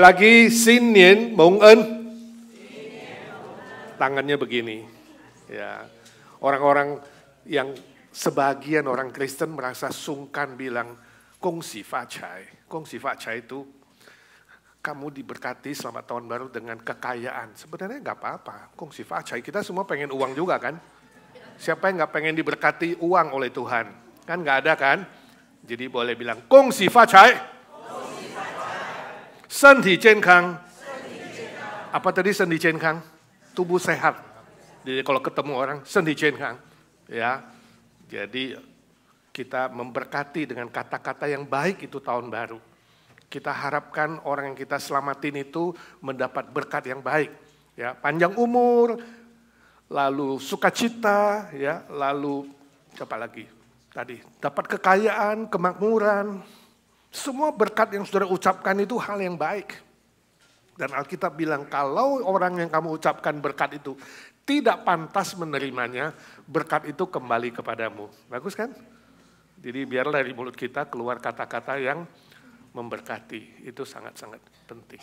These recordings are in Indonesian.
Lagi Sinian Mong En. Tangannya begini. Ya. Orang-orang yang sebagian orang Kristen merasa sungkan bilang Gong Xi Fa Cai. Gong Xi Fa Cai itu kamu diberkati selamat tahun baru dengan kekayaan. Sebenarnya nggak apa-apa. Gong Xi Fa Cai, kita semua pengen uang juga kan? Siapa yang nggak pengen diberkati uang oleh Tuhan? Kan nggak ada kan? Jadi boleh bilang Gong Xi Fa Cai. Senti Cenkang. Apa tadi Senti Cenkang? Tubuh sehat. Jadi kalau ketemu orang Senti Cenkang. Ya. Jadi kita memberkati dengan kata-kata yang baik itu tahun baru. Kita harapkan orang yang kita selamatin itu mendapat berkat yang baik. Ya, panjang umur, lalu sukacita, ya, lalu apa lagi? Tadi dapat kekayaan, kemakmuran. Semua berkat yang saudara ucapkan itu hal yang baik. Dan Alkitab bilang kalau orang yang kamu ucapkan berkat itu tidak pantas menerimanya, berkat itu kembali kepadamu. Bagus kan? Jadi biar dari mulut kita keluar kata-kata yang memberkati. Itu sangat-sangat penting.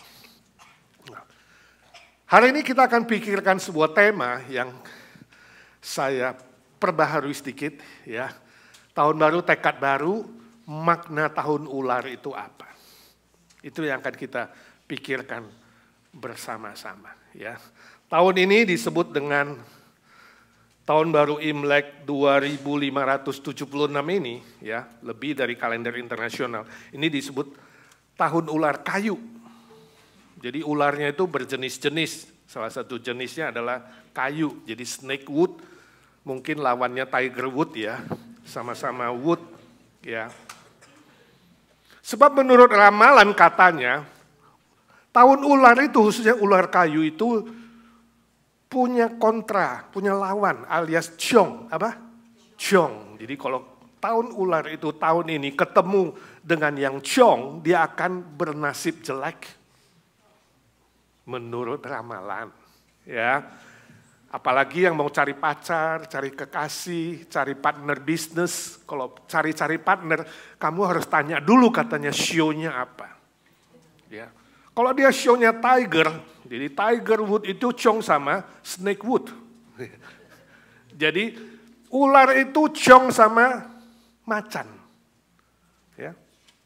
Nah, hari ini kita akan pikirkan sebuah tema yang saya perbaharui sedikit. Ya. Tahun baru, tekad baru, makna tahun ular itu apa? Itu yang akan kita pikirkan bersama-sama. Ya. Tahun ini disebut dengan tahun baru Imlek 2576 ini, ya, lebih dari kalender internasional. Ini disebut tahun ular kayu. Jadi ularnya itu berjenis-jenis. Salah satu jenisnya adalah kayu. Jadi snake wood, mungkin lawannya tiger wood ya, sama-sama wood, ya. Sebab menurut ramalan katanya, tahun ular itu, khususnya ular kayu itu punya kontra, punya lawan alias Chong. Apa? Chong. Jadi kalau tahun ular itu tahun ini ketemu dengan yang Chong, dia akan bernasib jelek. Menurut ramalan. Ya. Apalagi yang mau cari pacar, cari kekasih, cari partner bisnis. Kalau cari-cari partner, kamu harus tanya dulu katanya show-nya apa. Ya. Kalau dia show-nya tiger, jadi tiger wood itu Chong sama snake wood. Jadi ular itu Chong sama macan. Ya.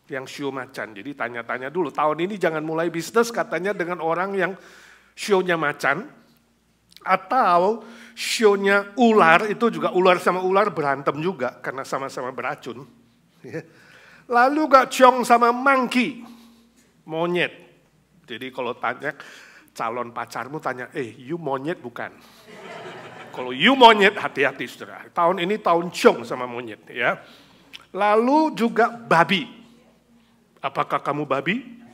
Yang show macan. Jadi tanya-tanya dulu. Tahun ini jangan mulai bisnis katanya dengan orang yang show-nya macan. Atau show-nya ular, itu juga ular sama ular berantem juga karena sama-sama beracun. Lalu gak Chong sama monkey, monyet. Jadi kalau tanya calon pacarmu tanya, you monyet bukan? Kalau you monyet hati-hati saudara. Tahun ini tahun Chong sama monyet ya. Lalu juga babi. Apakah kamu babi?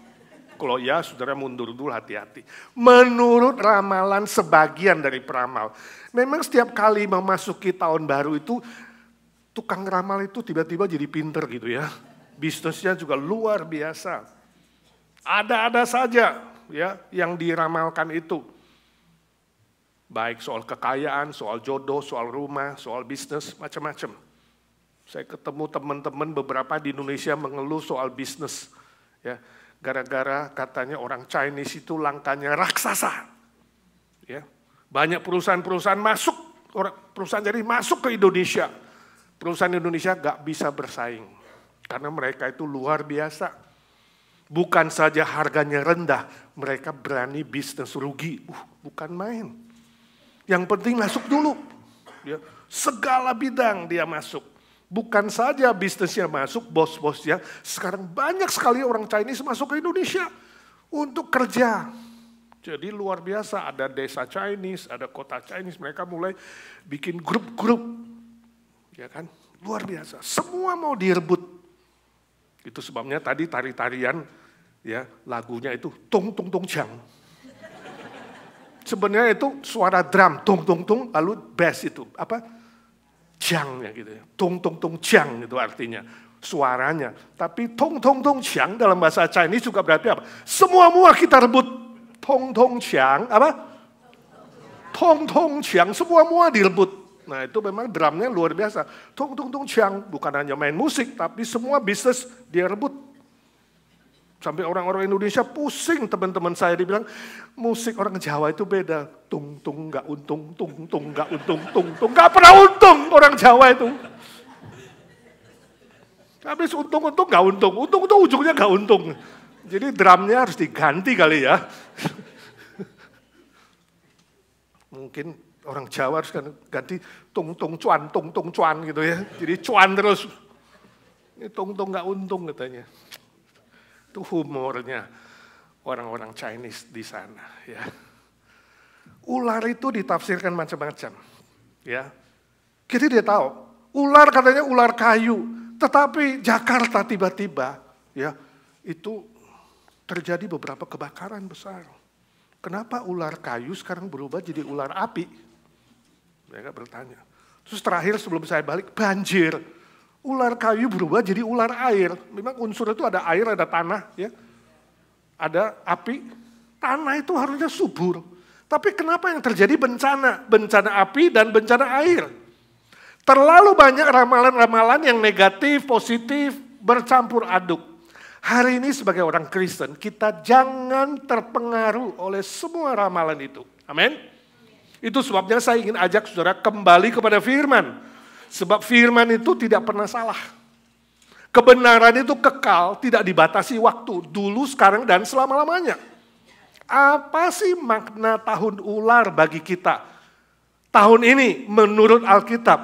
Kalau ya, saudara mundur dulu hati-hati. Menurut ramalan sebagian dari peramal, memang setiap kali memasuki tahun baru itu, tukang ramal itu tiba-tiba jadi pinter gitu ya. Bisnisnya juga luar biasa. Ada-ada saja ya yang diramalkan itu. Baik soal kekayaan, soal jodoh, soal rumah, soal bisnis, macam-macam. Saya ketemu teman-teman beberapa di Indonesia mengeluh soal bisnis. Ya. Gara-gara katanya orang Chinese itu langkahnya raksasa. Ya. Banyak perusahaan-perusahaan masuk, perusahaan jadi masuk ke Indonesia. Perusahaan Indonesia gak bisa bersaing. Karena mereka itu luar biasa. Bukan saja harganya rendah, mereka berani bisnis rugi. Bukan main. Yang penting masuk dulu. Ya. Segala bidang dia masuk. Bukan saja bisnisnya masuk, bos-bosnya. Sekarang banyak sekali orang Chinese masuk ke Indonesia untuk kerja. Jadi luar biasa, ada desa Chinese, ada kota Chinese. Mereka mulai bikin grup-grup. Ya kan? Luar biasa. Semua mau direbut. Itu sebabnya tadi tari-tarian, ya lagunya itu tung tung tung jang. Sebenarnya itu suara drum, tung tung tung, lalu bass itu. Apa? Jang ya gitu ya, tong tong tong jang itu artinya suaranya. Tapi tong tong tong jang dalam bahasa Chinese juga berarti apa? Semua kita rebut. Tong tong jang apa? Tong tong jang semua direbut. Nah itu memang drumnya luar biasa. Tong tong tong jang bukan hanya main musik tapi semua bisnis dia rebut. Sampai orang-orang Indonesia pusing, teman-teman saya dibilang, musik orang Jawa itu beda. Tung, tung, nggak untung, tung, tung, nggak untung, tung, tung. Nggak pernah untung orang Jawa itu. Habis untung-untung nggak untung, untung-untung ujungnya nggak untung. Jadi drumnya harus diganti kali ya. Mungkin orang Jawa harus ganti tung-tung cuan gitu ya. Jadi cuan terus. Ini tung-tung nggak untung katanya. Itu humornya orang-orang Chinese di sana ya. Ular itu ditafsirkan macam-macam ya. Kita dia tahu, ular katanya ular kayu, tetapi Jakarta tiba-tiba ya itu terjadi beberapa kebakaran besar. Kenapa ular kayu sekarang berubah jadi ular api? Mereka bertanya. Terus terakhir sebelum saya balik, banjir. Ular kayu berubah jadi ular air. Memang unsur itu ada air, ada tanah, ya, ada api. Tanah itu harusnya subur. Tapi kenapa yang terjadi bencana? Bencana api dan bencana air. Terlalu banyak ramalan-ramalan yang negatif, positif, bercampur aduk. Hari ini sebagai orang Kristen, kita jangan terpengaruh oleh semua ramalan itu. Amin. Itu sebabnya saya ingin ajak saudara kembali kepada firman. Sebab firman itu tidak pernah salah. Kebenaran itu kekal, tidak dibatasi waktu. Dulu, sekarang, dan selama-lamanya. Apa sih makna tahun ular bagi kita? Tahun ini menurut Alkitab,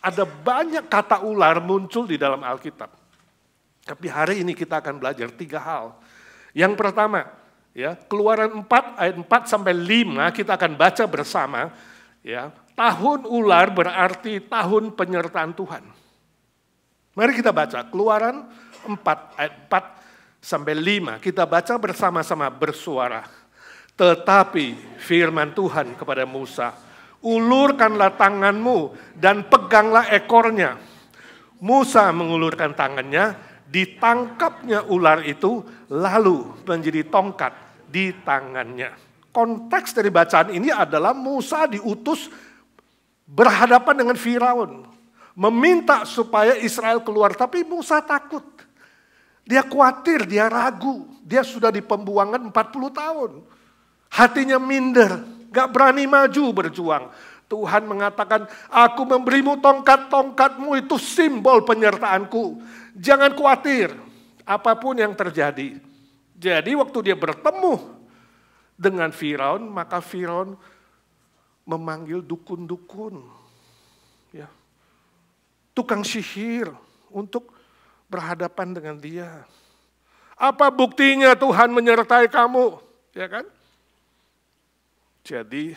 ada banyak kata ular muncul di dalam Alkitab. Tapi hari ini kita akan belajar 3 hal. Yang pertama, ya, Keluaran 4 ayat 4 sampai 5 kita akan baca bersama, ya. Tahun ular berarti tahun penyertaan Tuhan. Mari kita baca Keluaran 4 ayat 4 sampai 5. Kita baca bersama-sama bersuara. Tetapi firman Tuhan kepada Musa, ulurkanlah tanganmu dan peganglah ekornya. Musa mengulurkan tangannya, ditangkapnya ular itu lalu menjadi tongkat di tangannya. Konteks dari bacaan ini adalah Musa diutus berhadapan dengan Firaun, meminta supaya Israel keluar, tapi Musa takut. Dia khawatir, dia ragu, dia sudah di pembuangan 40 tahun. Hatinya minder, gak berani maju berjuang. Tuhan mengatakan, aku memberimu tongkat-tongkatmu itu simbol penyertaanku. Jangan khawatir, apapun yang terjadi. Jadi waktu dia bertemu dengan Firaun, maka Firaun memanggil dukun-dukun, ya, tukang sihir untuk berhadapan dengan dia. Apa buktinya Tuhan menyertai kamu, ya kan? Jadi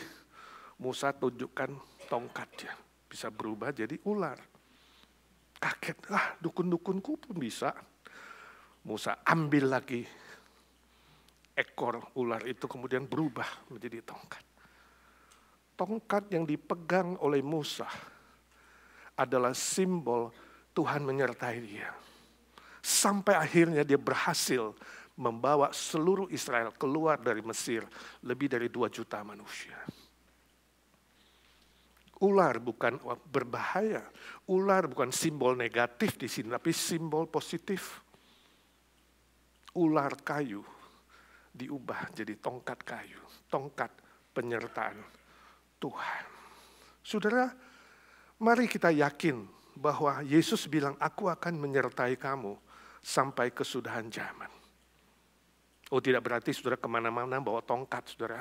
Musa tunjukkan tongkatnya, bisa berubah jadi ular. Kaget, dukun-dukunku pun bisa. Musa ambil lagi ekor ular itu kemudian berubah menjadi tongkat. Tongkat yang dipegang oleh Musa adalah simbol Tuhan menyertai dia. Sampai akhirnya dia berhasil membawa seluruh Israel keluar dari Mesir, lebih dari 2 juta manusia. Ular bukan berbahaya, ular bukan simbol negatif di sini, tapi simbol positif. Ular kayu diubah jadi tongkat kayu, tongkat penyertaan Tuhan. Saudara, mari kita yakin bahwa Yesus bilang, aku akan menyertai kamu sampai kesudahan zaman. Oh, tidak berarti saudara kemana-mana bawa tongkat, saudara.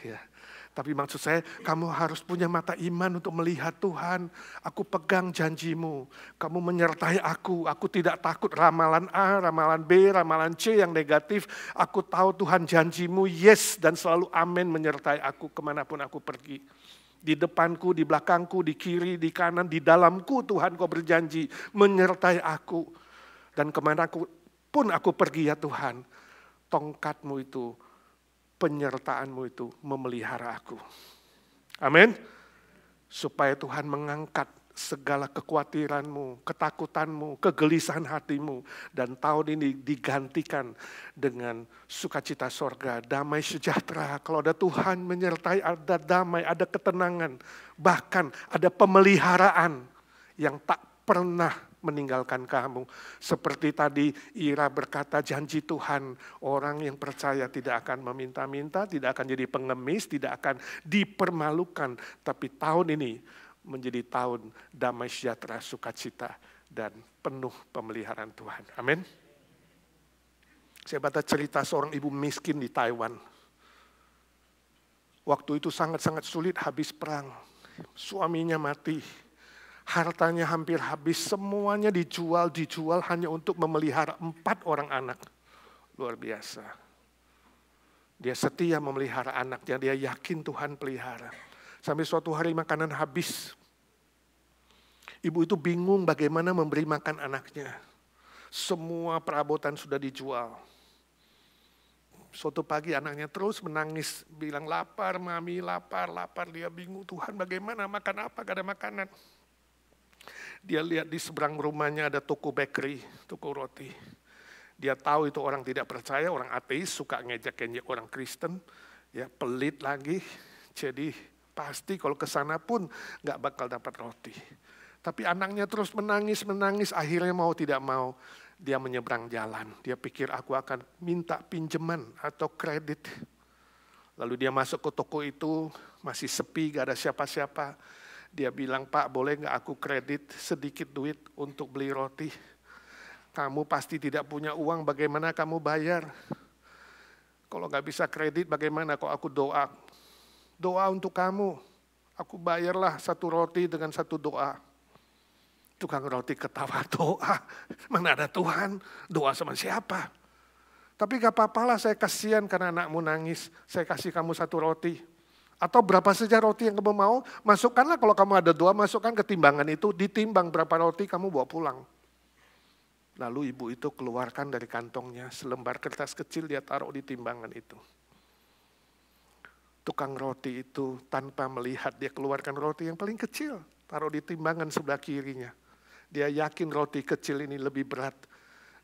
Ya. Tapi maksud saya, kamu harus punya mata iman untuk melihat Tuhan. Aku pegang janjimu, kamu menyertai aku tidak takut ramalan A, ramalan B, ramalan C yang negatif. Aku tahu Tuhan janjimu, yes, dan selalu amin menyertai aku kemanapun aku pergi. Di depanku, di belakangku, di kiri, di kanan, di dalamku Tuhan kau berjanji menyertai aku. Dan kemanapun aku pergi ya Tuhan, tongkatmu itu, penyertaanmu itu memelihara aku. Amin. Supaya Tuhan mengangkat segala kekhawatiranmu, ketakutanmu, kegelisahan hatimu. Dan tahun ini digantikan dengan sukacita sorga, damai sejahtera. Kalau ada Tuhan menyertai, ada damai, ada ketenangan. Bahkan ada pemeliharaan yang tak pernah meninggalkan kamu. Seperti tadi Ira berkata, janji Tuhan, orang yang percaya tidak akan meminta-minta, tidak akan jadi pengemis, tidak akan dipermalukan. Tapi tahun ini menjadi tahun damai sejahtera, sukacita, dan penuh pemeliharaan Tuhan. Amin. Saya baca cerita seorang ibu miskin di Taiwan. Waktu itu sangat-sangat sulit, habis perang. Suaminya mati. Hartanya hampir habis, semuanya dijual hanya untuk memelihara 4 orang anak. Luar biasa. Dia setia memelihara anaknya, dia yakin Tuhan pelihara. Sampai suatu hari makanan habis. Ibu itu bingung bagaimana memberi makan anaknya. Semua perabotan sudah dijual. Suatu pagi anaknya terus menangis, bilang lapar mami, lapar. Dia bingung, Tuhan bagaimana, makan apa, gak ada makanan. Dia lihat di seberang rumahnya ada toko bakery, toko roti. Dia tahu itu orang tidak percaya, orang ateis, suka ngejek-ngejek orang Kristen, ya pelit lagi. Jadi pasti kalau ke sana pun nggak bakal dapat roti. Tapi anaknya terus menangis, akhirnya mau tidak mau dia menyeberang jalan. Dia pikir aku akan minta pinjaman atau kredit. Lalu dia masuk ke toko itu, masih sepi, gak ada siapa-siapa. Dia bilang, Pak boleh nggak aku kredit sedikit duit untuk beli roti? Kamu pasti tidak punya uang, bagaimana kamu bayar? Kalau nggak bisa kredit, bagaimana kalau aku doa? Doa untuk kamu, aku bayarlah 1 roti dengan 1 doa. Tukang roti ketawa, doa, mana ada Tuhan, doa sama siapa? Tapi gak apa-apalah, saya kasihan karena anakmu nangis, saya kasih kamu 1 roti. Atau berapa saja roti yang kamu mau, masukkanlah kalau kamu ada doa, masukkan ke timbangan itu, ditimbang berapa roti kamu bawa pulang. Lalu ibu itu keluarkan dari kantongnya selembar kertas kecil, dia taruh di timbangan itu. Tukang roti itu tanpa melihat, dia keluarkan roti yang paling kecil, taruh di timbangan sebelah kirinya. Dia yakin roti kecil ini lebih berat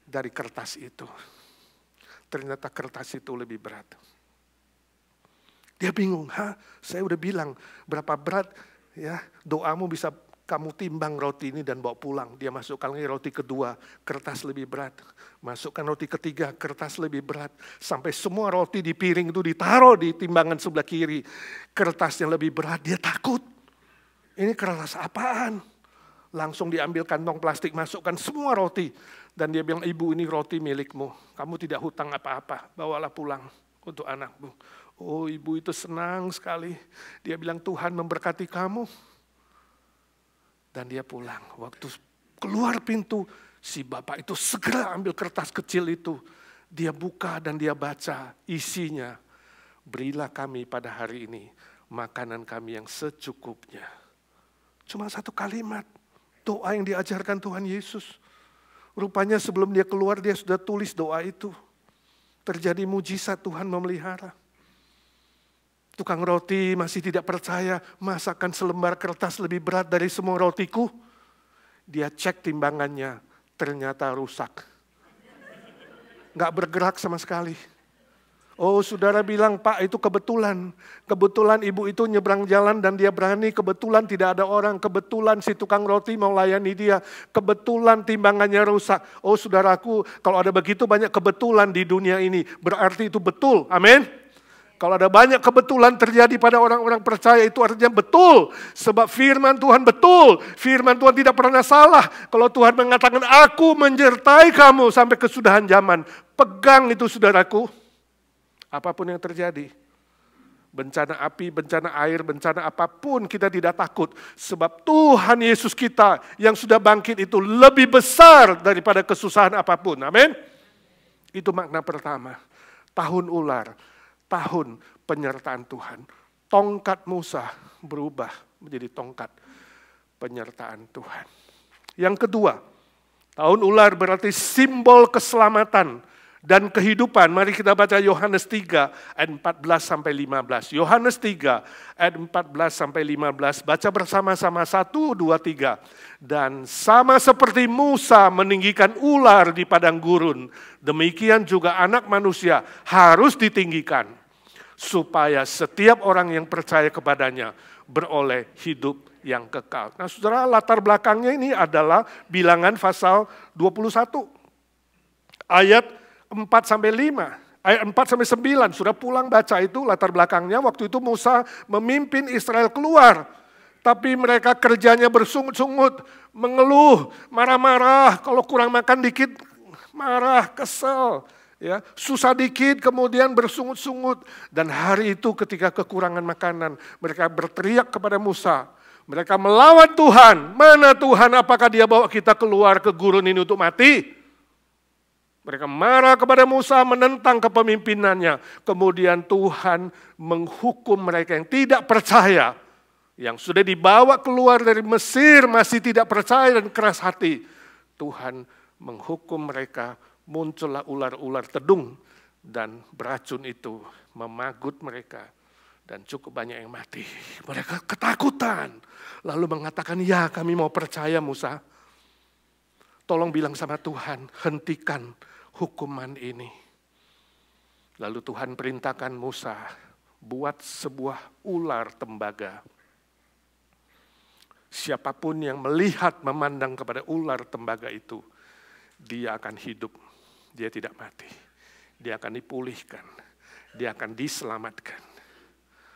dari kertas itu. Ternyata kertas itu lebih berat. Dia bingung, saya udah bilang berapa berat ya doamu bisa kamu timbang roti ini dan bawa pulang. Dia masukkan lagi roti kedua, kertas lebih berat. Masukkan roti ketiga, kertas lebih berat. Sampai semua roti di piring itu ditaruh di timbangan sebelah kiri. Kertas yang lebih berat, dia takut. Ini kertas apaan? Langsung diambil kantong plastik, masukkan semua roti. Dan dia bilang, ibu ini roti milikmu. Kamu tidak hutang apa-apa, bawalah pulang untuk anakmu. Oh, ibu itu senang sekali. Dia bilang, Tuhan memberkati kamu. Dan dia pulang. Waktu keluar pintu, si bapak itu segera ambil kertas kecil itu. Dia buka dan dia baca isinya. Berilah kami pada hari ini makanan kami yang secukupnya. Cuma 1 kalimat. Doa yang diajarkan Tuhan Yesus. Rupanya sebelum dia keluar, dia sudah tulis doa itu. Terjadi mujizat, Tuhan memelihara. Tukang roti masih tidak percaya, masakan selembar kertas lebih berat dari semua rotiku. Dia cek timbangannya, ternyata rusak. Nggak bergerak sama sekali. Oh, saudara bilang, Pak itu kebetulan. Kebetulan ibu itu nyebrang jalan dan dia berani, kebetulan tidak ada orang. Kebetulan si tukang roti mau layani dia. Kebetulan timbangannya rusak. Oh saudaraku, kalau ada begitu banyak kebetulan di dunia ini, berarti itu betul. Amin. Kalau ada banyak kebetulan terjadi pada orang-orang percaya, itu artinya betul. Sebab firman Tuhan betul. Firman Tuhan tidak pernah salah. Kalau Tuhan mengatakan, aku menyertai kamu sampai kesudahan zaman. Pegang itu saudaraku. Apapun yang terjadi. Bencana api, bencana air, bencana apapun kita tidak takut. Sebab Tuhan Yesus kita yang sudah bangkit itu lebih besar daripada kesusahan apapun. Amin. Itu makna pertama. Tahun ular. Tahun penyertaan Tuhan. Tongkat Musa berubah menjadi tongkat penyertaan Tuhan. Yang kedua, tahun ular berarti simbol keselamatan dan kehidupan. Mari kita baca Yohanes 3 ayat 14-15. Yohanes 3 ayat 14-15. Baca bersama-sama 1, 2, 3. Dan sama seperti Musa meninggikan ular di padang gurun, demikian juga anak manusia harus ditinggikan. Supaya setiap orang yang percaya kepadanya beroleh hidup yang kekal. Nah saudara, latar belakangnya ini adalah Bilangan pasal 21. Ayat 4-5. Ayat 4-9, sudah pulang baca itu latar belakangnya. Waktu itu Musa memimpin Israel keluar. Tapi mereka kerjanya bersungut-sungut, mengeluh, marah-marah. Kalau kurang makan dikit, marah, kesel. Ya, susah dikit kemudian bersungut-sungut. Dan hari itu ketika kekurangan makanan, mereka berteriak kepada Musa. Mereka melawan Tuhan. Mana Tuhan, apakah dia bawa kita keluar ke gurun ini untuk mati? Mereka marah kepada Musa, menentang kepemimpinannya. Kemudian Tuhan menghukum mereka yang tidak percaya. Yang sudah dibawa keluar dari Mesir masih tidak percaya dan keras hati. Tuhan menghukum mereka, muncullah ular-ular tedung. Dan beracun itu memagut mereka. Dan cukup banyak yang mati. Mereka ketakutan. Lalu mengatakan, ya kami mau percaya Musa. Tolong bilang sama Tuhan, hentikan hukuman ini. Lalu Tuhan perintahkan Musa, buat sebuah ular tembaga. Siapapun yang melihat, memandang kepada ular tembaga itu, dia akan hidup, dia tidak mati. Dia akan dipulihkan, dia akan diselamatkan.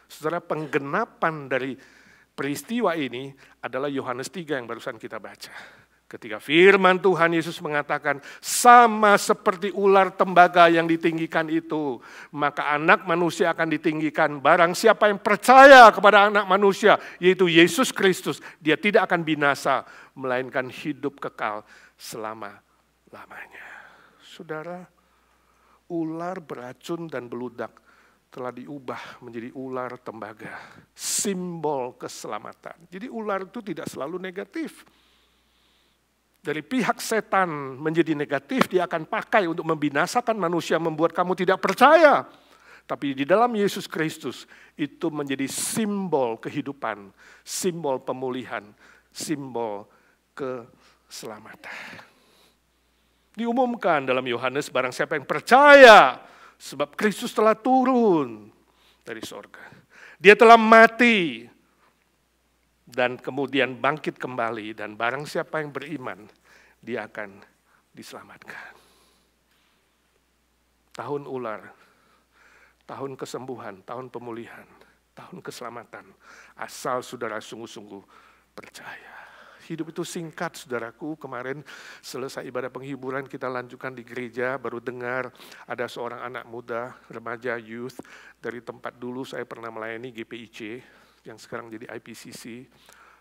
Saudara, penggenapan dari peristiwa ini adalah Yohanes 3 yang barusan kita baca. Ketika firman Tuhan Yesus mengatakan, sama seperti ular tembaga yang ditinggikan itu, maka anak manusia akan ditinggikan. Barang siapa yang percaya kepada anak manusia, yaitu Yesus Kristus, dia tidak akan binasa, melainkan hidup kekal selama-lamanya. Saudara, ular beracun dan beludak telah diubah menjadi ular tembaga, simbol keselamatan. Jadi ular itu tidak selalu negatif. Dari pihak setan menjadi negatif, dia akan pakai untuk membinasakan manusia, membuat kamu tidak percaya. Tapi di dalam Yesus Kristus, itu menjadi simbol kehidupan, simbol pemulihan, simbol keselamatan. Diumumkan dalam Yohanes, barang siapa yang percaya, sebab Kristus telah turun dari sorga. Dia telah mati, dan kemudian bangkit kembali, dan barang siapa yang beriman, dia akan diselamatkan. Tahun ular, tahun kesembuhan, tahun pemulihan, tahun keselamatan, asal saudara sungguh-sungguh percaya. Hidup itu singkat, saudaraku. Kemarin selesai ibadah penghiburan, kita lanjutkan di gereja, baru dengar ada seorang anak muda, remaja, youth, dari tempat dulu saya pernah melayani GPIC, yang sekarang jadi IPCC,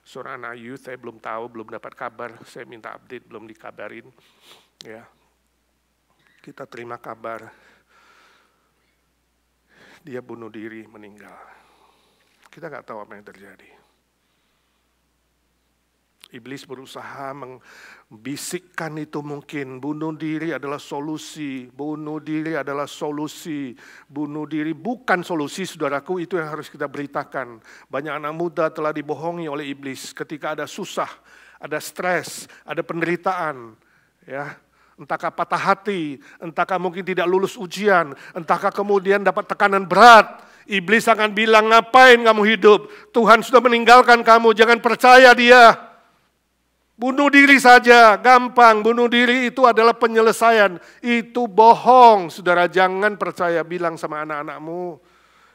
seorang anak youth, saya belum tahu, belum dapat kabar, saya minta update, belum dikabarin. Ya, kita terima kabar, dia bunuh diri, meninggal. Kita nggak tahu apa yang terjadi. Iblis berusaha membisikkan itu mungkin, bunuh diri adalah solusi, bunuh diri adalah solusi, bunuh diri bukan solusi, saudaraku, itu yang harus kita beritakan. Banyak anak muda telah dibohongi oleh iblis ketika ada susah, ada stres, ada penderitaan, ya. Entahkah patah hati, entahkah mungkin tidak lulus ujian, entahkah kemudian dapat tekanan berat, iblis akan bilang, ngapain kamu hidup? Tuhan sudah meninggalkan kamu, jangan percaya dia. Bunuh diri saja, gampang. Bunuh diri itu adalah penyelesaian. Itu bohong, saudara. Jangan percaya. Bilang sama anak-anakmu,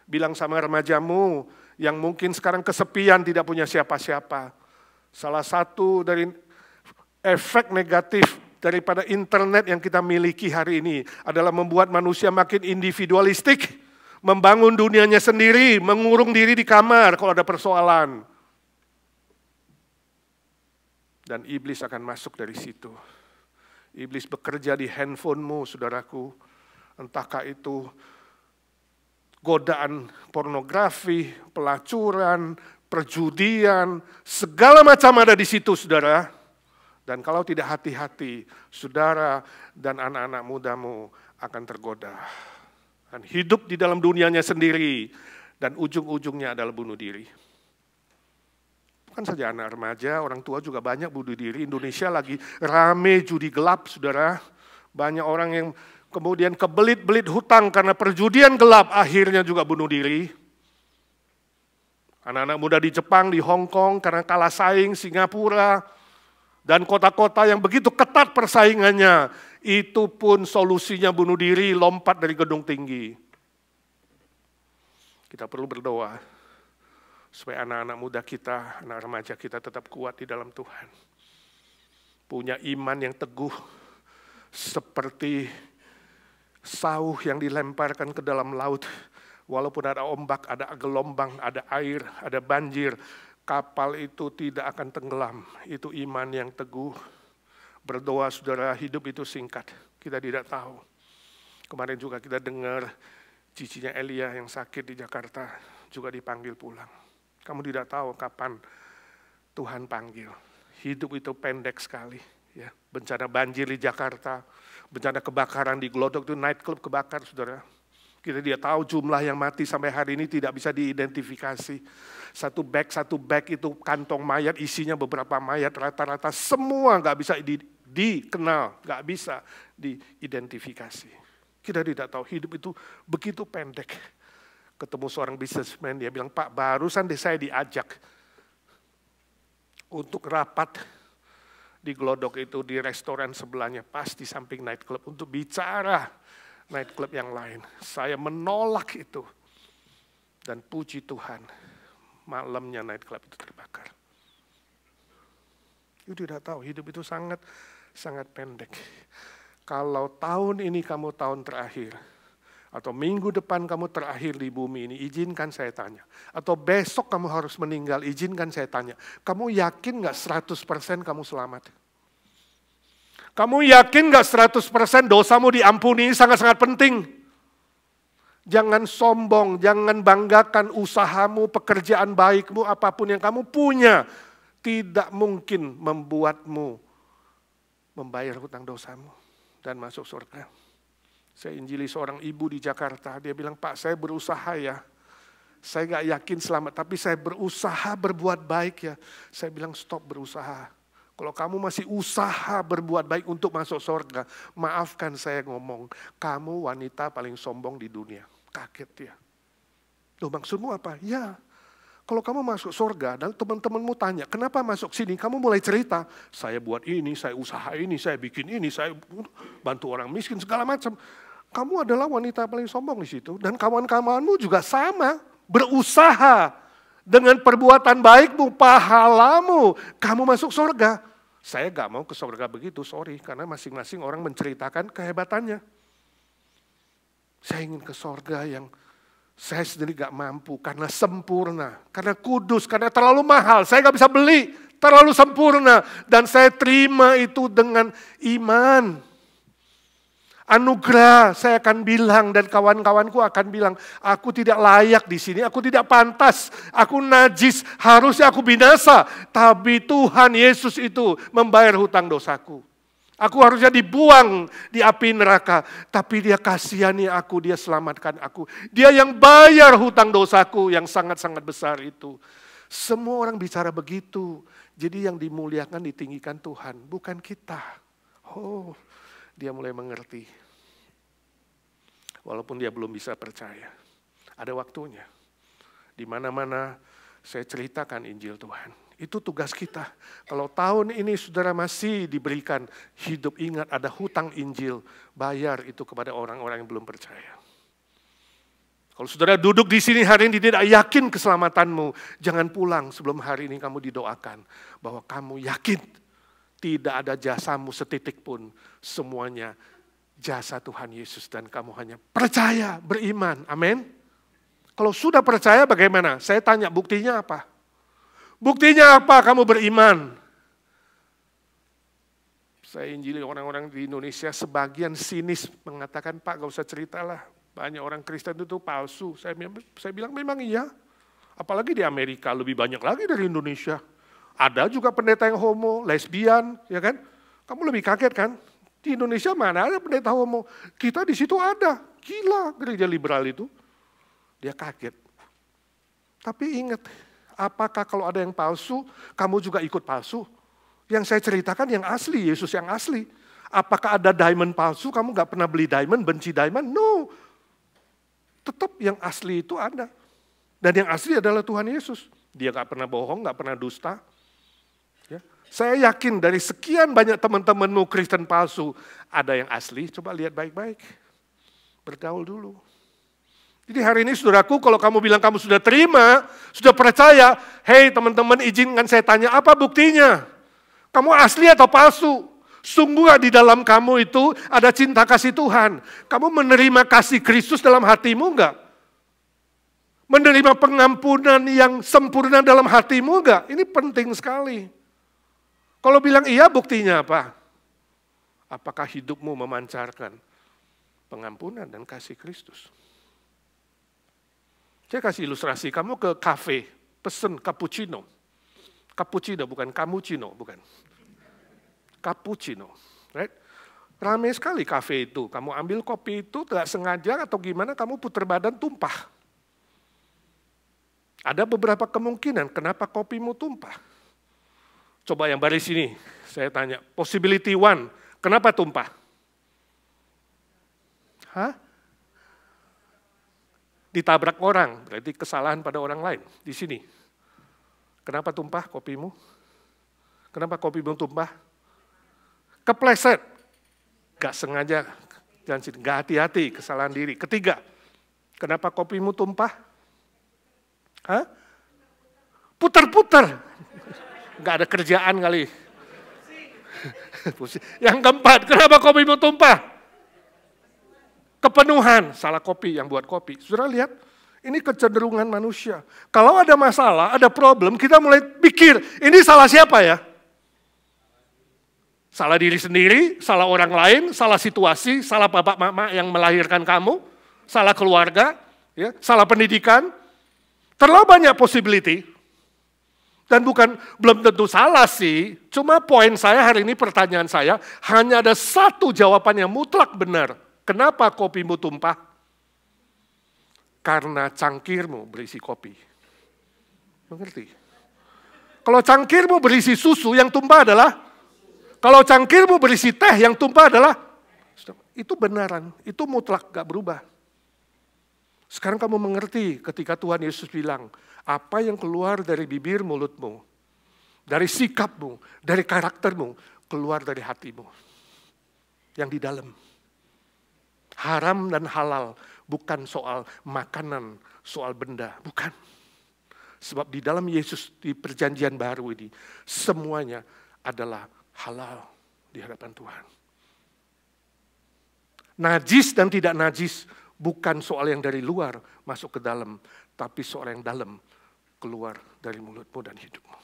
bilang sama remajamu, yang mungkin sekarang kesepian, tidak punya siapa-siapa. Salah satu dari efek negatif daripada internet yang kita miliki hari ini adalah membuat manusia makin individualistik, membangun dunianya sendiri, mengurung diri di kamar kalau ada persoalan. Dan iblis akan masuk dari situ. Iblis bekerja di handphonemu, saudaraku. Entahkah itu godaan pornografi, pelacuran, perjudian, segala macam ada di situ, saudara. Dan kalau tidak hati-hati, saudara dan anak-anak mudamu akan tergoda. Dan hidup di dalam dunianya sendiri, dan ujung-ujungnya adalah bunuh diri. Bukan saja anak remaja, orang tua juga banyak bunuh diri. Indonesia lagi rame judi gelap, saudara. Banyak orang yang kemudian kebelit-belit hutang karena perjudian gelap, akhirnya juga bunuh diri. Anak-anak muda di Jepang, di Hong Kong karena kalah saing, Singapura, dan kota-kota yang begitu ketat persaingannya, itu pun solusinya bunuh diri, lompat dari gedung tinggi. Kita perlu berdoa supaya anak-anak muda kita, anak remaja kita tetap kuat di dalam Tuhan. Punya iman yang teguh, seperti sauh yang dilemparkan ke dalam laut. Walaupun ada ombak, ada gelombang, ada air, ada banjir, kapal itu tidak akan tenggelam. Itu iman yang teguh. Berdoa saudara, hidup itu singkat. Kita tidak tahu. Kemarin juga kita dengar cicinya Elia yang sakit di Jakarta juga dipanggil pulang. Kamu tidak tahu kapan Tuhan panggil. Hidup itu pendek sekali. Ya, bencana banjir di Jakarta, bencana kebakaran di Glodok itu nightclub kebakar, saudara. Kita tidak tahu jumlah yang mati sampai hari ini tidak bisa diidentifikasi. Satu bag itu kantong mayat, isinya beberapa mayat, rata-rata semua nggak bisa dikenal, nggak bisa diidentifikasi. Kita tidak tahu, hidup itu begitu pendek. Ketemu seorang businessman, dia bilang, Pak, barusan saya diajak untuk rapat di Glodok itu, di restoran sebelahnya, pas di samping nightclub, untuk bicara nightclub yang lain. Saya menolak itu. Dan puji Tuhan, malamnya nightclub itu terbakar. You tidak tahu, hidup itu sangat pendek. Kalau tahun ini kamu tahun terakhir, atau minggu depan kamu terakhir di bumi ini, izinkan saya tanya. Atau besok kamu harus meninggal, izinkan saya tanya. Kamu yakin gak 100% kamu selamat? Kamu yakin gak 100% dosamu diampuni? Ini sangat-sangat penting. Jangan sombong, jangan banggakan usahamu, pekerjaan baikmu, apapun yang kamu punya. Tidak mungkin membuatmu membayar hutang dosamu dan masuk surga. Saya injili seorang ibu di Jakarta, dia bilang, Pak, saya berusaha ya. Saya gak yakin selamat, tapi saya berusaha berbuat baik ya. Saya bilang, stop berusaha. Kalau kamu masih usaha berbuat baik untuk masuk surga, maafkan saya ngomong, kamu wanita paling sombong di dunia. Kaget dia. Loh, maksudmu apa? Ya, kalau kamu masuk surga dan teman-temanmu tanya, kenapa masuk sini? Kamu mulai cerita, saya buat ini, saya usaha ini, saya bikin ini, saya bantu orang miskin, segala macam. Kamu adalah wanita paling sombong di situ. Dan kawan-kawanmu juga sama, berusaha. Dengan perbuatan baikmu, pahalamu, kamu masuk surga. Saya gak mau ke surga begitu, sorry. Karena masing-masing orang menceritakan kehebatannya. Saya ingin ke surga yang saya sendiri gak mampu, karena sempurna, karena kudus, karena terlalu mahal. Saya gak bisa beli, terlalu sempurna. Dan saya terima itu dengan iman. Anugerah, saya akan bilang dan kawan-kawanku akan bilang, aku tidak layak di sini, aku tidak pantas, aku najis, harusnya aku binasa. Tapi Tuhan Yesus itu membayar hutang dosaku. Aku harusnya dibuang di api neraka, tapi Dia kasihani aku, Dia selamatkan aku. Dia yang bayar hutang dosaku yang sangat-sangat besar itu. Semua orang bicara begitu. Jadi yang dimuliakan, ditinggikan Tuhan, bukan kita. Oh, dia mulai mengerti. Walaupun dia belum bisa percaya. Ada waktunya. Di mana-mana saya ceritakan Injil Tuhan. Itu tugas kita. Kalau tahun ini saudara masih diberikan hidup, ingat ada hutang Injil. Bayar itu kepada orang-orang yang belum percaya. Kalau saudara duduk di sini hari ini tidak yakin keselamatanmu, jangan pulang sebelum hari ini kamu didoakan. Bahwa kamu yakin tidak ada jasamu setitik pun, semuanya jasa Tuhan Yesus dan kamu hanya percaya, beriman. Amin. Kalau sudah percaya bagaimana? Saya tanya, buktinya apa? Buktinya apa kamu beriman? Saya injili orang-orang di Indonesia, sebagian sinis mengatakan, Pak gak usah ceritalah, banyak orang Kristen itu palsu. Saya bilang memang iya, apalagi di Amerika lebih banyak lagi dari Indonesia. Ada juga pendeta yang homo, lesbian, ya kan? Kamu lebih kaget kan? Di Indonesia mana ada pendeta homo? Kita di situ ada. Gila gereja liberal itu. Dia kaget. Tapi ingat, apakah kalau ada yang palsu, kamu juga ikut palsu? Yang saya ceritakan yang asli, Yesus yang asli. Apakah ada diamond palsu, kamu gak pernah beli diamond, benci diamond? No. Tetap yang asli itu ada. Dan yang asli adalah Tuhan Yesus. Dia gak pernah bohong, gak pernah dusta. Ya. Saya yakin dari sekian banyak teman-temanmu Kristen palsu, ada yang asli, coba lihat baik-baik. Bergaul dulu. Jadi hari ini saudaraku, kalau kamu bilang kamu sudah terima, sudah percaya, hei teman-teman izinkan saya tanya, apa buktinya? Kamu asli atau palsu? Sungguh di dalam kamu itu ada cinta kasih Tuhan. Kamu menerima kasih Kristus dalam hatimu enggak? Menerima pengampunan yang sempurna dalam hatimu enggak? Ini penting sekali. Kalau bilang iya, buktinya apa? Apakah hidupmu memancarkan pengampunan dan kasih Kristus? Saya kasih ilustrasi, kamu ke kafe, pesen cappuccino. Cappuccino bukan cappuccino, bukan. Cappuccino, right? Ramai sekali kafe itu. Kamu ambil kopi itu tidak sengaja atau gimana, kamu putar badan tumpah. Ada beberapa kemungkinan kenapa kopimu tumpah. Coba yang baris ini, saya tanya, possibility one, kenapa tumpah? Hah? Ditabrak orang, berarti kesalahan pada orang lain. Di sini, kenapa tumpah kopimu? Kenapa kopimu tumpah? Kepleset, gak sengaja, gak hati-hati, kesalahan diri. Ketiga, kenapa kopimu tumpah? Hah? Putar-putar, gak ada kerjaan kali. Yang keempat, kenapa kopimu tumpah? Kepenuhan, salah kopi yang buat kopi. Saudara lihat, ini kecenderungan manusia. Kalau ada masalah, ada problem, kita mulai pikir, ini salah siapa ya? Salah diri sendiri, salah orang lain, salah situasi, salah bapak mama yang melahirkan kamu, salah keluarga, ya, salah pendidikan. Terlalu banyak possibility. Dan belum tentu salah sih, cuma poin saya hari ini, pertanyaan saya, hanya ada satu jawaban yang mutlak benar. Kenapa kopimu tumpah? Karena cangkirmu berisi kopi. Mengerti? Kalau cangkirmu berisi susu, yang tumpah adalah kalau cangkirmu berisi teh, yang tumpah adalah, itu benaran, itu mutlak, gak berubah. Sekarang kamu mengerti ketika Tuhan Yesus bilang, apa yang keluar dari bibir mulutmu, dari sikapmu, dari karaktermu, keluar dari hatimu. Yang di dalam. Haram dan halal, bukan soal makanan, soal benda, bukan. Sebab di dalam Yesus, di perjanjian baru ini, semuanya adalah halal di hadapan Tuhan. Najis dan tidak najis bukan soal yang dari luar masuk ke dalam, tapi soal yang dalam keluar dari mulutmu dan hidupmu.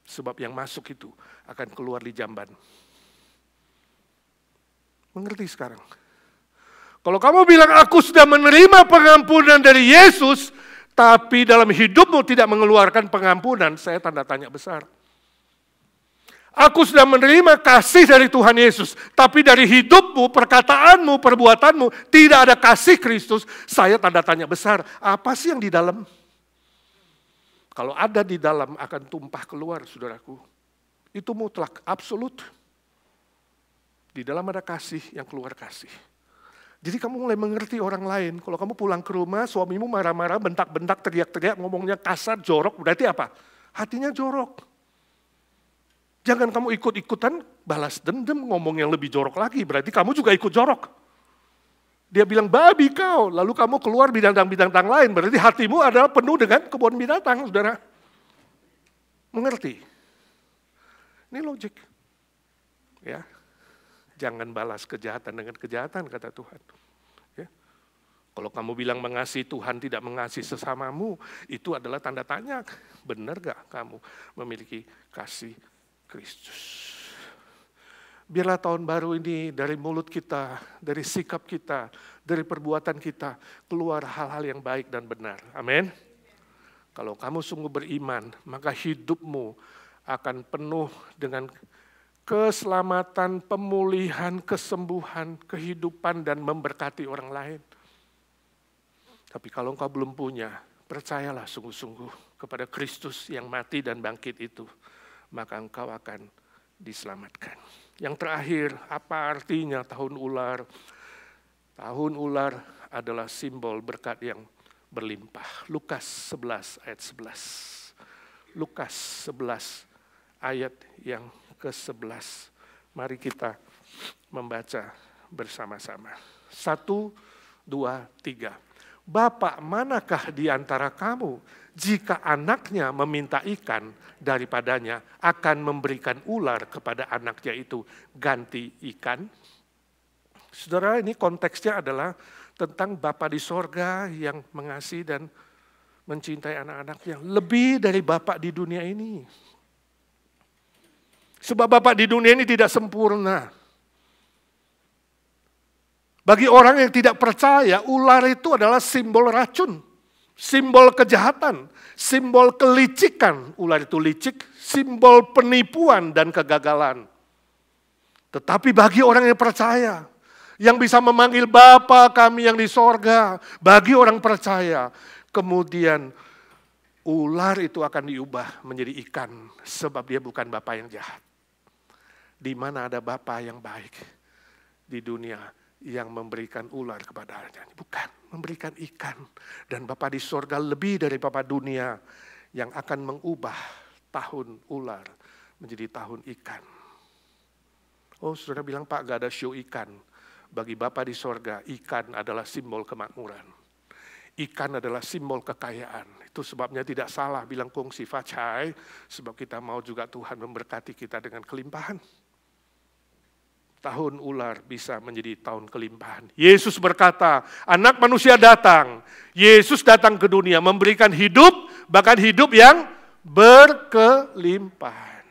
Sebab yang masuk itu akan keluar di jamban. Mengerti sekarang? Kalau kamu bilang aku sudah menerima pengampunan dari Yesus, tapi dalam hidupmu tidak mengeluarkan pengampunan, saya tanda tanya besar. Aku sudah menerima kasih dari Tuhan Yesus, tapi dari hidupmu, perkataanmu, perbuatanmu, tidak ada kasih Kristus, saya tanda tanya besar. Apa sih yang di dalam? Kalau ada di dalam akan tumpah keluar, saudaraku. Itu mutlak, absolut. Di dalam ada kasih, yang keluar kasih. Jadi kamu mulai mengerti orang lain. Kalau kamu pulang ke rumah, suamimu marah-marah, bentak-bentak, teriak-teriak, ngomongnya kasar, jorok, berarti apa? Hatinya jorok. Jangan kamu ikut-ikutan balas dendam, ngomong yang lebih jorok lagi. Berarti kamu juga ikut jorok. Dia bilang, babi kau. Lalu kamu keluar binatang-binatang lain. Berarti hatimu adalah penuh dengan kebun binatang, saudara. Mengerti? Ini logik. Ya, jangan balas kejahatan dengan kejahatan, kata Tuhan. Ya. Kalau kamu bilang mengasihi Tuhan, tidak mengasihi sesamamu, itu adalah tanda tanya. Benar gak kamu memiliki kasih Kristus? Biarlah tahun baru ini dari mulut kita, dari sikap kita, dari perbuatan kita, keluar hal-hal yang baik dan benar. Amin. Kalau kamu sungguh beriman, maka hidupmu akan penuh dengan keselamatan, pemulihan, kesembuhan, kehidupan, dan memberkati orang lain. Tapi kalau engkau belum punya, percayalah sungguh-sungguh kepada Kristus yang mati dan bangkit itu, maka engkau akan diselamatkan. Yang terakhir, apa artinya tahun ular? Tahun ular adalah simbol berkat yang berlimpah. Lukas 11 ayat 11. Lukas 11 ayat yang ke-11. Mari kita membaca bersama-sama. 1, 2, 3. Bapak manakah di antara kamu jika anaknya meminta ikan daripadanya akan memberikan ular kepada anaknya itu ganti ikan? Saudara, ini konteksnya adalah tentang Bapa di sorga yang mengasihi dan mencintai anak-anaknya lebih dari Bapa di dunia ini. Sebab Bapa di dunia ini tidak sempurna. Bagi orang yang tidak percaya, ular itu adalah simbol racun, simbol kejahatan, simbol kelicikan. Ular itu licik, simbol penipuan dan kegagalan. Tetapi bagi orang yang percaya, yang bisa memanggil Bapa kami yang di sorga, bagi orang percaya, kemudian ular itu akan diubah menjadi ikan, sebab dia bukan Bapa yang jahat. Di mana ada Bapa yang baik di dunia, yang memberikan ular kepada anaknya. Bukan, memberikan ikan. Dan Bapa di sorga lebih dari Bapa dunia yang akan mengubah tahun ular menjadi tahun ikan. Oh, saudara bilang, Pak, gak ada show ikan. Bagi Bapa di sorga, ikan adalah simbol kemakmuran. Ikan adalah simbol kekayaan. Itu sebabnya tidak salah bilang kongsi facai, sebab kita mau juga Tuhan memberkati kita dengan kelimpahan. Tahun ular bisa menjadi tahun kelimpahan. Yesus berkata, anak manusia datang. Yesus datang ke dunia memberikan hidup, bahkan hidup yang berkelimpahan.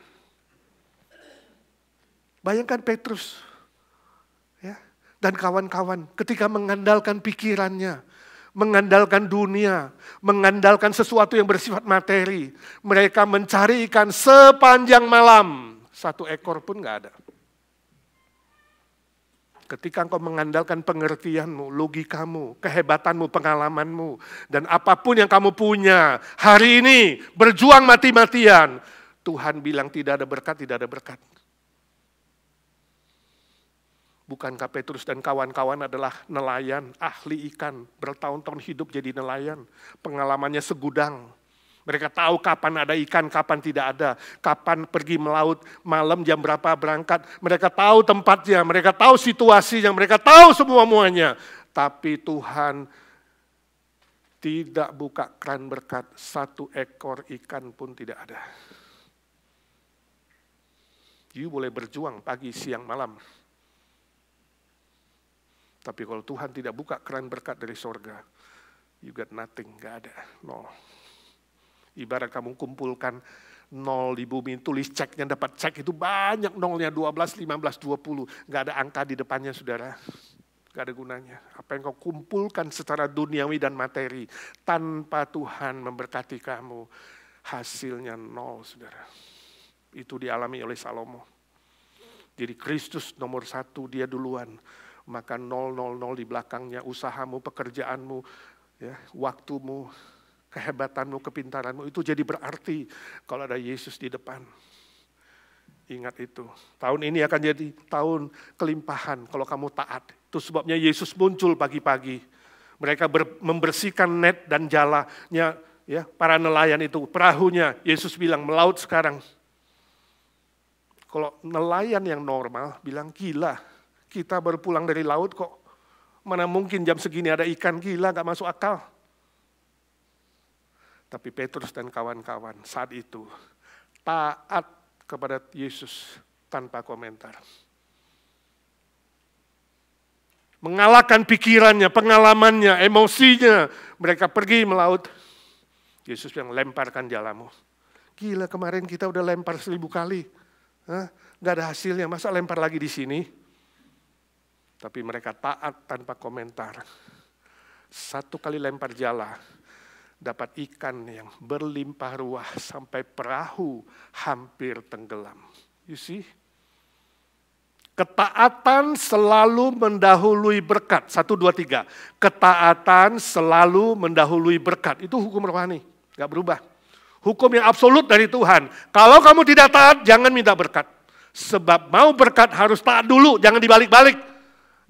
Bayangkan Petrus ya, dan kawan-kawan ketika mengandalkan pikirannya, mengandalkan dunia, mengandalkan sesuatu yang bersifat materi. Mereka mencari ikan sepanjang malam. 1 ekor pun gak ada. Ketika engkau mengandalkan pengertianmu, logikamu, kehebatanmu, pengalamanmu, dan apapun yang kamu punya, hari ini berjuang mati-matian, Tuhan bilang tidak ada berkat, tidak ada berkat. Bukankah Petrus dan kawan-kawan adalah nelayan, ahli ikan, bertahun-tahun hidup jadi nelayan, pengalamannya segudang. Mereka tahu kapan ada ikan, kapan tidak ada. Kapan pergi melaut, malam jam berapa berangkat. Mereka tahu tempatnya, mereka tahu situasinya, mereka tahu semua-muanya. Tapi Tuhan tidak buka keran berkat, 1 ekor ikan pun tidak ada. You boleh berjuang pagi, siang, malam. Tapi kalau Tuhan tidak buka keran berkat dari sorga, you got nothing, gak ada, nol. Ibarat kamu kumpulkan 0 di bumi, tulis ceknya, dapat cek itu banyak nolnya, 12, 15, 20. Gak ada angka di depannya, saudara. Gak ada gunanya. Apa yang kau kumpulkan secara duniawi dan materi, tanpa Tuhan memberkati kamu, hasilnya nol, saudara. Itu dialami oleh Salomo. Jadi Kristus nomor 1, dia duluan. Maka 000 di belakangnya, usahamu, pekerjaanmu, ya, waktumu, kehebatanmu, kepintaranmu, itu jadi berarti kalau ada Yesus di depan. Ingat itu. Tahun ini akan jadi tahun kelimpahan kalau kamu taat. Itu sebabnya Yesus muncul pagi-pagi. Mereka membersihkan net dan jalanya, ya, para nelayan itu, perahunya. Yesus bilang, melaut sekarang. Kalau nelayan yang normal bilang, gila, kita baru pulang dari laut kok. Mana mungkin jam segini ada ikan, gila, gak masuk akal. Tapi Petrus dan kawan-kawan saat itu taat kepada Yesus tanpa komentar. Mengalahkan pikirannya, pengalamannya, emosinya. Mereka pergi melaut. Yesus bilang, lemparkan jalamu. Gila, kemarin kita udah lempar 1000 kali. Gak ada hasilnya, masa lempar lagi di sini? Tapi mereka taat tanpa komentar. 1 kali lempar jala, dapat ikan yang berlimpah ruah sampai perahu hampir tenggelam. You see? Ketaatan selalu mendahului berkat. 1, 2, 3. Ketaatan selalu mendahului berkat. Itu hukum rohani, gak berubah. Hukum yang absolut dari Tuhan. Kalau kamu tidak taat, jangan minta berkat. Sebab mau berkat harus taat dulu, jangan dibalik-balik.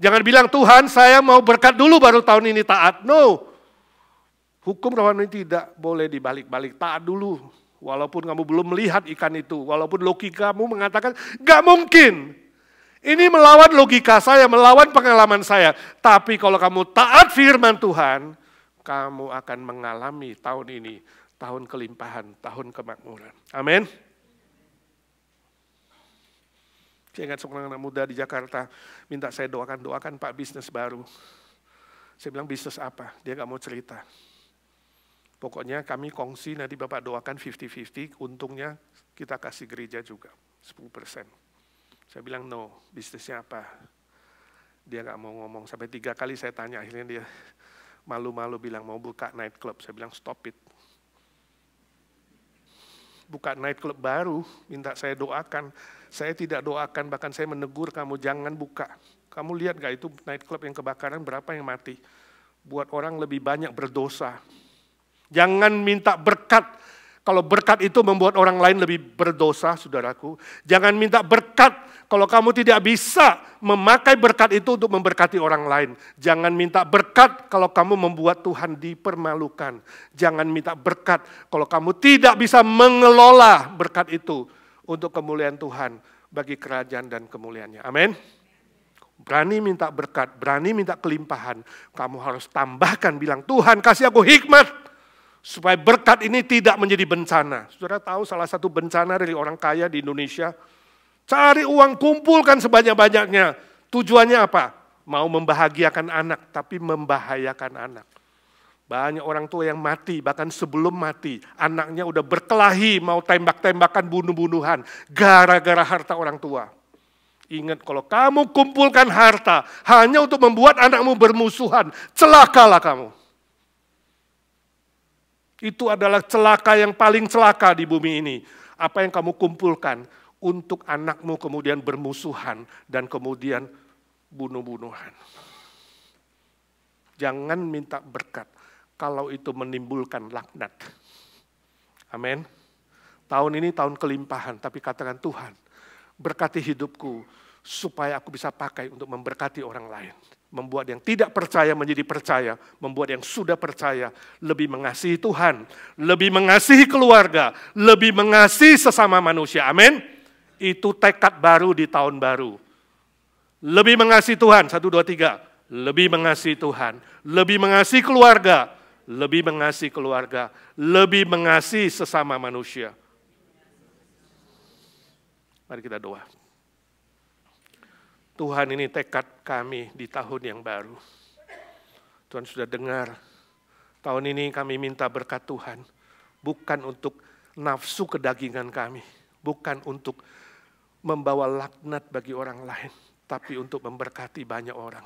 Jangan bilang, Tuhan saya mau berkat dulu baru tahun ini taat. No. Hukum rohani tidak boleh dibalik-balik. Taat dulu. Walaupun kamu belum melihat ikan itu. Walaupun logikamu mengatakan, gak mungkin. Ini melawan logika saya, melawan pengalaman saya. Tapi kalau kamu taat firman Tuhan, kamu akan mengalami tahun ini, tahun kelimpahan, tahun kemakmuran. Amin. Saya ingat seorang anak muda di Jakarta, minta saya doakan Pak bisnis baru. Saya bilang bisnis apa? Dia gak mau cerita. Pokoknya kami kongsi, nanti Bapak doakan 50-50, untungnya kita kasih gereja juga, 10%. Saya bilang no, bisnisnya apa? Dia gak mau ngomong, sampai 3 kali saya tanya, akhirnya dia malu-malu bilang mau buka night club. Saya bilang stop it. Buka night club baru, minta saya doakan. Saya tidak doakan, bahkan saya menegur kamu, jangan buka. Kamu lihat gak itu night club yang kebakaran, berapa yang mati? Buat orang lebih banyak berdosa. Jangan minta berkat. Kalau berkat itu membuat orang lain lebih berdosa, saudaraku. Jangan minta berkat kalau kamu tidak bisa memakai berkat itu untuk memberkati orang lain. Jangan minta berkat kalau kamu membuat Tuhan dipermalukan. Jangan minta berkat kalau kamu tidak bisa mengelola berkat itu untuk kemuliaan Tuhan bagi kerajaan dan kemuliaannya. Amin. Berani minta berkat, berani minta kelimpahan. Kamu harus tambahkan, bilang Tuhan kasih aku hikmat. Supaya berkat ini tidak menjadi bencana. Saudara tahu salah satu bencana dari orang kaya di Indonesia, cari uang, kumpulkan sebanyak-banyaknya. Tujuannya apa? Mau membahagiakan anak, tapi membahayakan anak. Banyak orang tua yang mati, bahkan sebelum mati, anaknya udah berkelahi, mau tembak-tembakan, bunuh-bunuhan, gara-gara harta orang tua. Ingat, kalau kamu kumpulkan harta hanya untuk membuat anakmu bermusuhan, celakalah kamu. Itu adalah celaka yang paling celaka di bumi ini. Apa yang kamu kumpulkan untuk anakmu kemudian bermusuhan dan kemudian bunuh-bunuhan. Jangan minta berkat kalau itu menimbulkan laknat. Amin. Tahun ini tahun kelimpahan, tapi katakan Tuhan, berkati hidupku supaya aku bisa pakai untuk memberkati orang lain. Membuat yang tidak percaya menjadi percaya, membuat yang sudah percaya lebih mengasihi Tuhan, lebih mengasihi keluarga, lebih mengasihi sesama manusia. Amin. Itu tekad baru di tahun baru. Lebih mengasihi Tuhan, 1, 2, 3. Lebih mengasihi Tuhan, lebih mengasihi keluarga, lebih mengasihi keluarga, lebih mengasihi sesama manusia. Mari kita doa. Tuhan, ini tekad kami di tahun yang baru. Tuhan sudah dengar, tahun ini kami minta berkat Tuhan, bukan untuk nafsu kedagingan kami, bukan untuk membawa laknat bagi orang lain, tapi untuk memberkati banyak orang.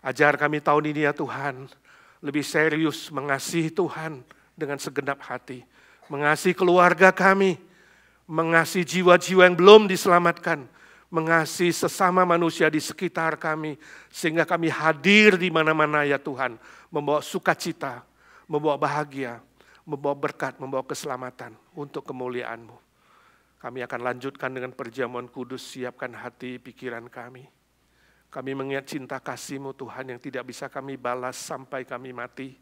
Ajar kami tahun ini ya Tuhan, lebih serius mengasihi Tuhan dengan segenap hati, mengasihi keluarga kami, mengasihi jiwa-jiwa yang belum diselamatkan, mengasihi sesama manusia di sekitar kami, sehingga kami hadir di mana-mana ya Tuhan, membawa sukacita, membawa bahagia, membawa berkat, membawa keselamatan untuk kemuliaan-Mu. Kami akan lanjutkan dengan perjamuan kudus, siapkan hati, pikiran kami. Kami mengingat cinta kasih-Mu Tuhan yang tidak bisa kami balas sampai kami mati.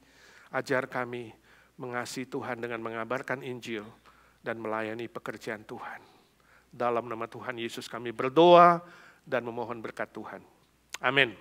Ajar kami mengasihi Tuhan dengan mengabarkan Injil dan melayani pekerjaan Tuhan. Dalam nama Tuhan Yesus kami berdoa dan memohon berkat Tuhan. Amin.